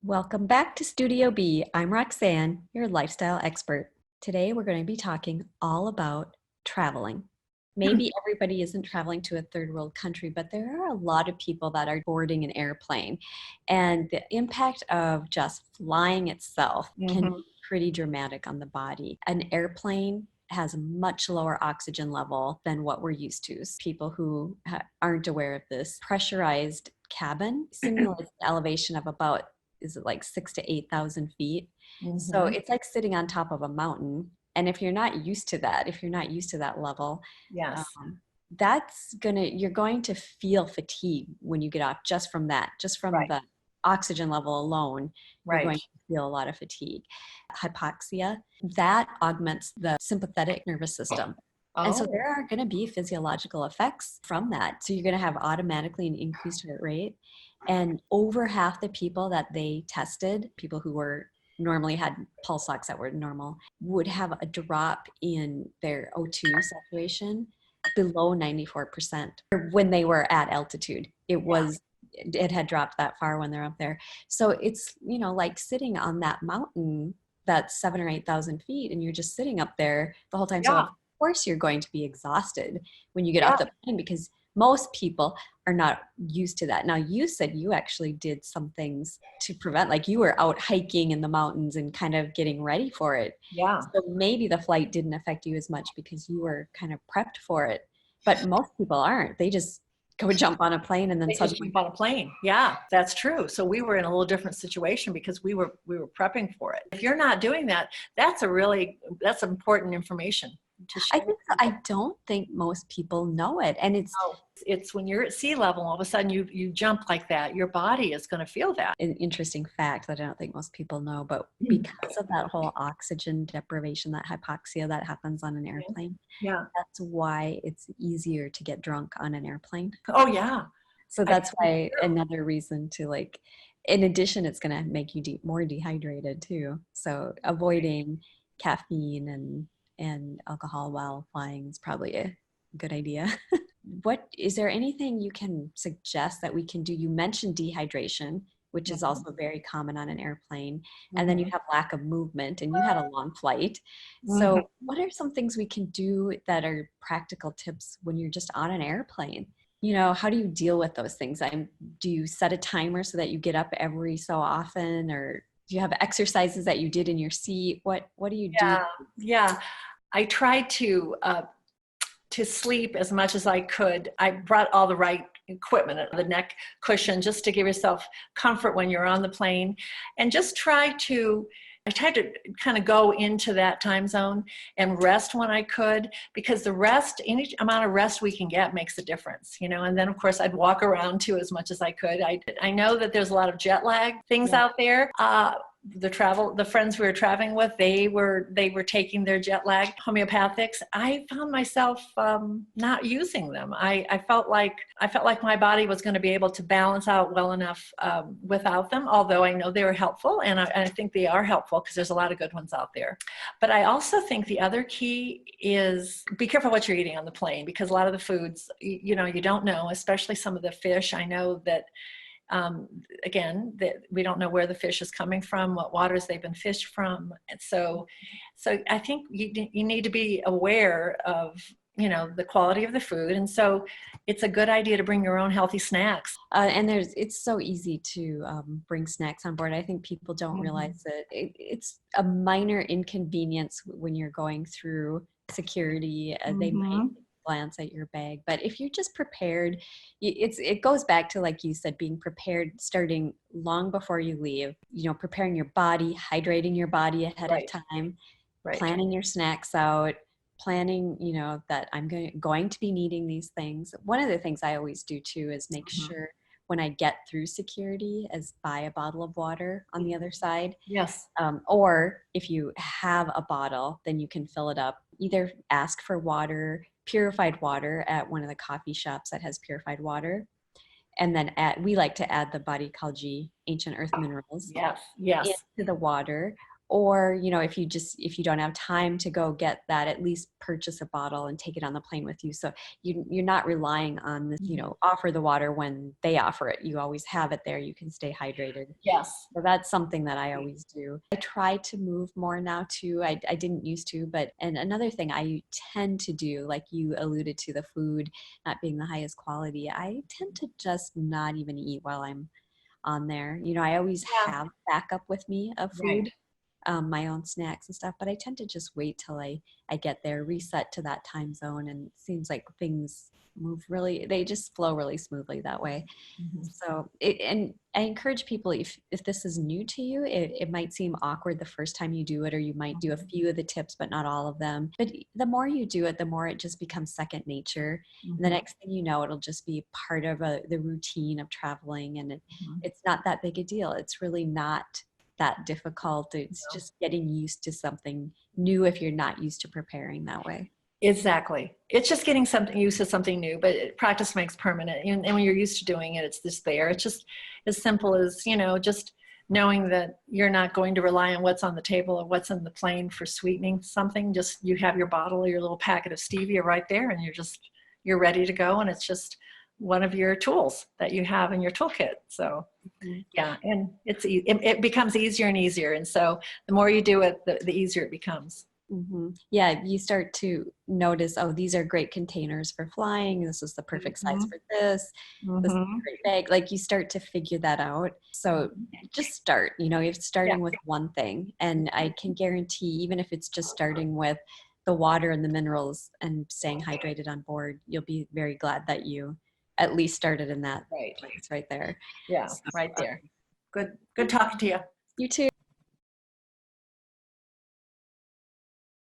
Welcome back to Studio B. I'm Roxanne, your lifestyle expert. Today we're going to be talking all about traveling. Maybe everybody isn't traveling to a third world country, but there are a lot of people that are boarding an airplane. And the impact of just flying itself can be pretty dramatic on the body. An airplane has a much lower oxygen level than what we're used to. People who aren't aware of this, pressurized cabin simulates the elevation of about, is it like 6,000 to 8,000 feet? So it's like sitting on top of a mountain. And if you're not used to that, if you're not used to that level, Yes. You're going to feel fatigue when you get off just from that, just from Right. the oxygen level alone. You're going Right. to feel a lot of fatigue. Hypoxia, that augments the sympathetic nervous system. And so Oh, there are going to be physiological effects from that. So you're going to have automatically an increased heart rate. And over half the people that they tested, people who were normally had pulse ox that were normal, would have a drop in their O2 saturation below 94% when they were at altitude. It had dropped that far when they're up there. So it's, like sitting on that mountain that's 7,000 or 8,000 feet, and you're just sitting up there the whole time. So yeah. of course you're going to be exhausted when you get Yeah. off the plane, because most people are not used to that. Now, you said you actually did some things to prevent, like you were out hiking in the mountains and kind of getting ready for it. Yeah. So maybe the flight didn't affect you as much because you were kind of prepped for it. But most people aren't. They just go jump on a plane and then They just suddenly. jump on a plane. Yeah, that's true. So we were in a little different situation because we were prepping for it. If you're not doing that, that's important information to I share. think I don't think most people know it. And It's when you're at sea level, all of a sudden you jump like that. Your body is going to feel that. an interesting fact that I don't think most people know, but because of that whole oxygen deprivation, that hypoxia that happens on an airplane, Yeah. that's why it's easier to get drunk on an airplane. Oh yeah. So that's why another reason to, like, in addition, it's going to make you more dehydrated too. So avoiding caffeine and alcohol while flying is probably a good idea. What is there anything you can suggest that we can do? You mentioned dehydration, which is also very common on an airplane. And then you have lack of movement, and you had a long flight. So what are some things we can do that are practical tips when you're just on an airplane? How do you deal with those things? Do you set a timer so that you get up every so often, or do you have exercises that you did in your seat? What do you do? Yeah. I tried to sleep as much as I could. I brought all the right equipment, the neck cushion, just to give yourself comfort when you're on the plane, and just I tried to kind of go into that time zone and rest when I could, because the rest, any amount of rest we can get makes a difference, and then of course I'd walk around too as much as I could. I know that there's a lot of jet lag things out there. The friends we were traveling with, they were taking their jet lag homeopathics. I found myself not using them. I felt like my body was going to be able to balance out well enough without them, although I know they were helpful, and I think they are helpful because there's a lot of good ones out there. But I also think the other key is be careful what you're eating on the plane, because a lot of the foods, you don't know, especially some of the fish. I know that again, that we don't know where the fish is coming from, what waters they've been fished from. And so I think you need to be aware of, the quality of the food. And so it's a good idea to bring your own healthy snacks. And it's so easy to bring snacks on board. I think people don't realize that it's a minor inconvenience when you're going through security. They might glance at your bag, but if you're just prepared, it goes back to, like you said, being prepared starting long before you leave. Preparing your body, hydrating your body ahead of time, planning your snacks out, planning, that I'm going to be needing these things. One of the things I always do too is make sure when I get through security is buy a bottle of water on the other side. Yes. Or if you have a bottle, then you can fill it up. Either ask for water, purified water at one of the coffee shops that has purified water. And then we like to add the Body Ecology Ancient Earth Minerals Yes. into the water. or, you know, if you don't have time to go get that, at least purchase a bottle and take it on the plane with you. So you're not relying on the, you know, offer the water when they offer it. You always have it there. You can stay hydrated. Yes. So that's something that I always do. I try to move more now too. I didn't used to, but, and another thing I tend to do, like you alluded to, the food not being the highest quality, I tend to just not even eat while I'm on there. You know, I always Yeah. have backup with me of Right. food, my own snacks and stuff, but I tend to just wait till I get there, reset to that time zone, and it seems like things move really, they just flow really smoothly that way. Mhm. So and I encourage people, if this is new to you, it might seem awkward the first time you do it, or you might do a few of the tips but not all of them, but the more you do it, the more it just becomes second nature, and the Mhm. next thing you know, it'll just be part of the routine of traveling, and Mhm. it's not that big a deal. It's really not that difficult. It's No. just getting used to something new if you're not used to preparing that way. Exactly. It's just getting something used to something new, but practice makes permanent. And when you're used to doing it, it's just there. It's just as simple as, you know, just knowing that you're not going to rely on what's on the table or what's on the plane for sweetening something. Just you have your bottle or your little packet of stevia right there, and you're ready to go. And it's just one of your tools that you have in your toolkit. So Mhm. yeah, and it becomes easier and easier. And so the more you do it, the easier it becomes. Yeah, you start to notice, oh, these are great containers for flying. This is the perfect size Mhm. for this. This is a Mhm. great bag. Like you start to figure that out. So just start, you know, you're Yeah. starting with one thing. And I can guarantee, even if it's just starting with the water and the minerals and staying hydrated on board, you'll be very glad that you at least started in that Right. place right there. Yeah, So, right there. Good talking to you. you too.